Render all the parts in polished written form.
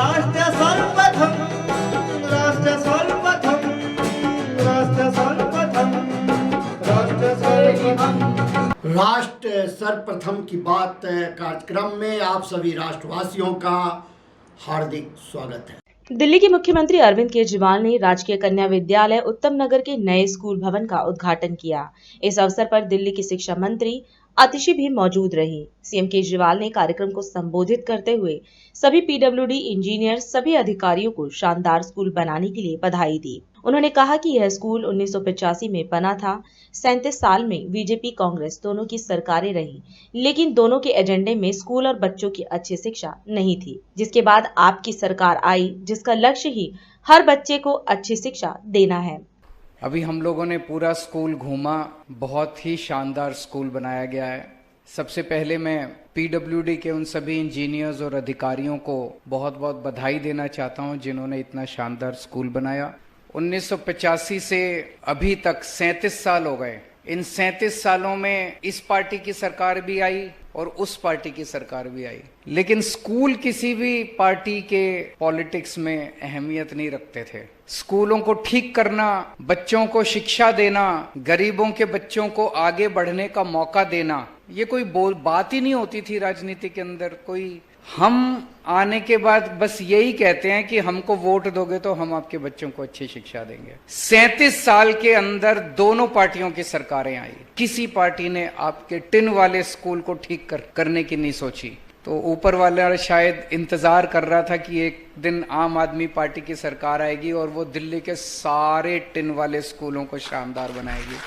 राष्ट्र सर्वप्रथम, राष्ट्र सर्वप्रथम, राष्ट्र सर्वप्रथम, राष्ट्र सर्वप्रथम। राष्ट्र सर्वप्रथम की बात कार्यक्रम में आप सभी राष्ट्रवासियों का हार्दिक स्वागत है। दिल्ली के मुख्यमंत्री अरविंद केजरीवाल ने राजकीय कन्या विद्यालय उत्तम नगर के नए स्कूल भवन का उद्घाटन किया। इस अवसर पर दिल्ली की शिक्षा मंत्री आतिशी भी मौजूद रही। सीएम केजरीवाल ने कार्यक्रम को संबोधित करते हुए सभी पीडब्ल्यूडी इंजीनियर, सभी अधिकारियों को शानदार स्कूल बनाने के लिए बधाई दी। उन्होंने कहा कि यह स्कूल 1985 में बना था। 37 साल में बीजेपी कांग्रेस दोनों की सरकारें रही, लेकिन दोनों के एजेंडे में स्कूल और बच्चों की अच्छी शिक्षा नहीं थी। जिसके बाद आपकी सरकार आई, जिसका लक्ष्य ही हर बच्चे को अच्छी शिक्षा देना है। अभी हम लोगों ने पूरा स्कूल घूमा, बहुत ही शानदार स्कूल बनाया गया है। सबसे पहले मैं पीडब्ल्यूडी के उन सभी इंजीनियर्स और अधिकारियों को बहुत बहुत बधाई देना चाहता हूं जिन्होंने इतना शानदार स्कूल बनाया। 1985 से अभी तक 37 साल हो गए। इन 37 सालों में इस पार्टी की सरकार भी आई और उस पार्टी की सरकार भी आई, लेकिन स्कूल किसी भी पार्टी के पॉलिटिक्स में अहमियत नहीं रखते थे। स्कूलों को ठीक करना, बच्चों को शिक्षा देना, गरीबों के बच्चों को आगे बढ़ने का मौका देना, ये कोई बात ही नहीं होती थी राजनीति के अंदर। कोई हम आने के बाद बस यही कहते हैं कि हमको वोट दोगे तो हम आपके बच्चों को अच्छी शिक्षा देंगे। 37 साल के अंदर दोनों पार्टियों की सरकारें आई, किसी पार्टी ने आपके टिन वाले स्कूल को ठीक करने की नहीं सोची। तो ऊपर वाला शायद इंतजार कर रहा था कि एक दिन आम आदमी पार्टी की सरकार आएगी और वो दिल्ली के सारे टिन वाले स्कूलों को शानदार बनाएगी।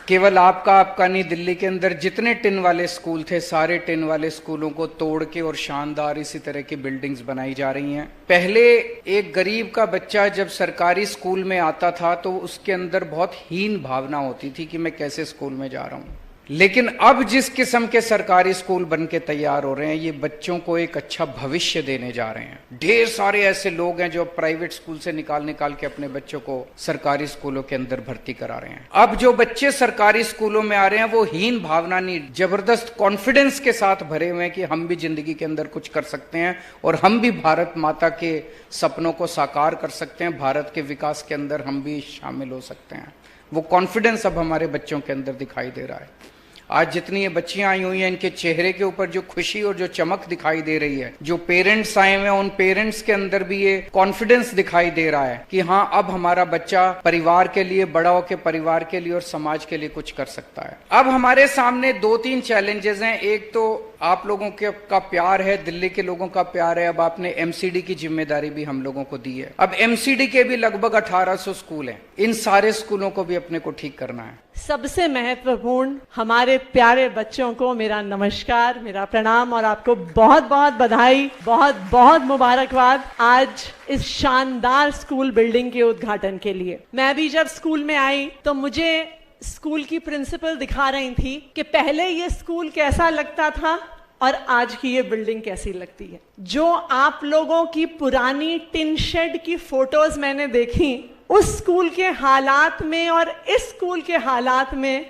केवल आपका नहीं, दिल्ली के अंदर जितने टिन वाले स्कूल थे, सारे टिन वाले स्कूलों को तोड़ के और शानदार इसी तरह की बिल्डिंग्स बनाई जा रही हैं। पहले एक गरीब का बच्चा जब सरकारी स्कूल में आता था तो उसके अंदर बहुत हीन भावना होती थी कि मैं कैसे स्कूल में जा रहा हूं। लेकिन अब जिस किस्म के सरकारी स्कूल बन के तैयार हो रहे हैं, ये बच्चों को एक अच्छा भविष्य देने जा रहे हैं। ढेर सारे ऐसे लोग हैं जो प्राइवेट स्कूल से निकाल के अपने बच्चों को सरकारी स्कूलों के अंदर भर्ती करा रहे हैं। अब जो बच्चे सरकारी स्कूलों में आ रहे हैं वो हीन भावना नहीं, जबरदस्त कॉन्फिडेंस के साथ भरे हुए हैं कि हम भी जिंदगी के अंदर कुछ कर सकते हैं और हम भी भारत माता के सपनों को साकार कर सकते हैं, भारत के विकास के अंदर हम भी शामिल हो सकते हैं। वो कॉन्फिडेंस अब हमारे बच्चों के अंदर दिखाई दे रहा है। आज जितनी ये बच्चियां आई हुई हैं, इनके चेहरे के ऊपर जो खुशी और जो चमक दिखाई दे रही है, जो पेरेंट्स आए हुए हैं उन पेरेंट्स के अंदर भी ये कॉन्फिडेंस दिखाई दे रहा है कि हाँ, अब हमारा बच्चा परिवार के लिए, बड़ा होकर परिवार के लिए और समाज के लिए कुछ कर सकता है। अब हमारे सामने 2-3 चैलेंजेस हैं। एक तो आप लोगों का प्यार है, दिल्ली के लोगों का प्यार है। अब आपने एमसीडी की जिम्मेदारी भी हम लोगों को दी है। अब एमसीडी के भी लगभग 1800 स्कूल हैं। इन सारे स्कूलों को भी अपने को ठीक करना है। सबसे महत्वपूर्ण, हमारे प्यारे बच्चों को मेरा नमस्कार, मेरा प्रणाम और आपको बहुत बहुत बधाई, बहुत बहुत मुबारकबाद आज इस शानदार स्कूल बिल्डिंग के उद्घाटन के लिए। मैं भी जब स्कूल में आई तो मुझे स्कूल की प्रिंसिपल दिखा रही थी कि पहले ये स्कूल कैसा लगता था और आज की ये बिल्डिंग कैसी लगती है। जो आप लोगों की पुरानी टिन शेड की फोटोज मैंने देखी, उस स्कूल के हालात में और इस स्कूल के हालात में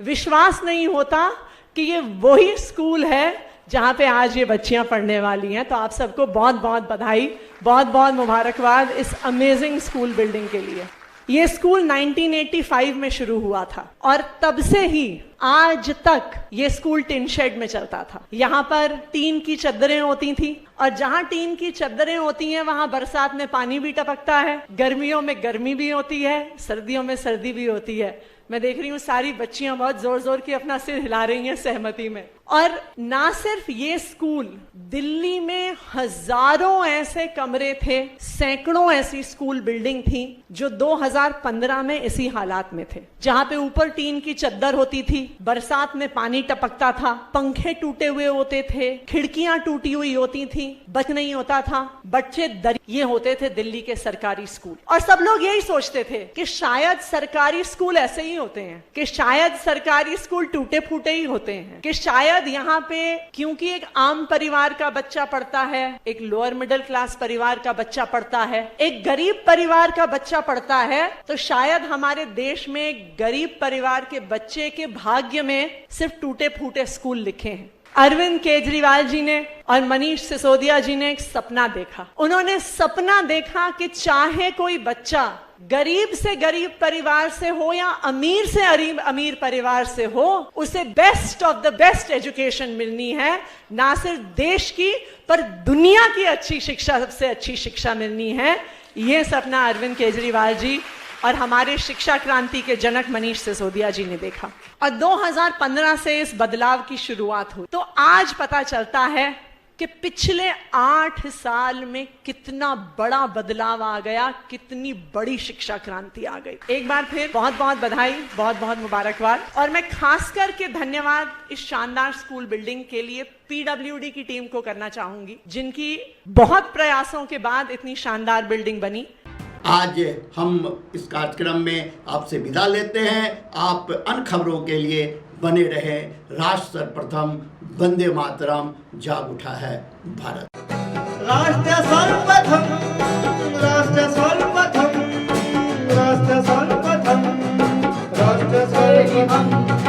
विश्वास नहीं होता कि ये वही स्कूल है जहां पे आज ये बच्चियां पढ़ने वाली हैं। तो आप सबको बहुत बहुत बधाई, बहुत बहुत मुबारकबाद इस अमेजिंग स्कूल बिल्डिंग के लिए। ये स्कूल 1985 में शुरू हुआ था और तब से ही आज तक ये स्कूल टिन शेड में चलता था। यहाँ पर टीन की चद्दरें होती थी और जहाँ टीन की चद्दरें होती हैं वहां बरसात में पानी भी टपकता है, गर्मियों में गर्मी भी होती है, सर्दियों में सर्दी भी होती है। मैं देख रही हूँ सारी बच्चियां बहुत जोर जोर की अपना सिर हिला रही हैं सहमति में। और ना सिर्फ ये स्कूल, दिल्ली में हजारों ऐसे कमरे थे, सैकड़ों ऐसी स्कूल बिल्डिंग थी जो 2015 में इसी हालात में थे, जहां पे ऊपर टीन की चद्दर होती थी, बरसात में पानी टपकता था, पंखे टूटे हुए होते थे, खिड़कियां टूटी हुई होती थी, बच नहीं होता था, बच्चे ये होते थे दिल्ली के सरकारी स्कूल। और सब लोग यही सोचते थे कि शायद सरकारी स्कूल ऐसे ही होते हैं, कि शायद सरकारी स्कूल टूटे फूटे ही होते हैं, कि शायद यहाँ पे क्योंकि एक आम परिवार का बच्चा पढ़ता है, एक लोअर मिडिल क्लास परिवार का बच्चा पढ़ता है, एक गरीब परिवार का बच्चा पढ़ता है, तो शायद हमारे देश में गरीब परिवार के बच्चे के भाग्य में सिर्फ टूटे फूटे स्कूल लिखे हैं। अरविंद केजरीवाल जी ने और मनीष सिसोदिया जी ने एक सपना देखा। उन्होंने सपना देखा कि चाहे कोई बच्चा गरीब से गरीब परिवार से हो या अमीर से अमीर परिवार से हो, उसे best of the best education मिलनी है। ना सिर्फ देश की पर दुनिया की अच्छी शिक्षा, सबसे अच्छी शिक्षा मिलनी है। ये सपना अरविंद केजरीवाल जी और हमारे शिक्षा क्रांति के जनक मनीष सिसोदिया जी ने देखा और 2015 से इस बदलाव की शुरुआत हुई। तो आज पता चलता है कि पिछले 8 साल में कितना बड़ा बदलाव आ गया, कितनी बड़ी शिक्षा क्रांति आ गई। एक बार फिर बहुत बहुत बधाई, बहुत बहुत मुबारकबाद। और मैं खास करके धन्यवाद इस शानदार स्कूल बिल्डिंग के लिए पीडब्ल्यूडी की टीम को करना चाहूंगी, जिनकी बहुत प्रयासों के बाद इतनी शानदार बिल्डिंग बनी। आज हम इस कार्यक्रम में आपसे विदा लेते हैं। आप अन्य खबरों के लिए बने रहे। राष्ट्र सर्वप्रथम, वंदे मातरम, जाग उठा है भारत। राष्ट्र सर्वप्रथम, राष्ट्र सर्वप्रथम, राष्ट्र सर्वप्रथम, राष्ट्र सर्वप्रथम।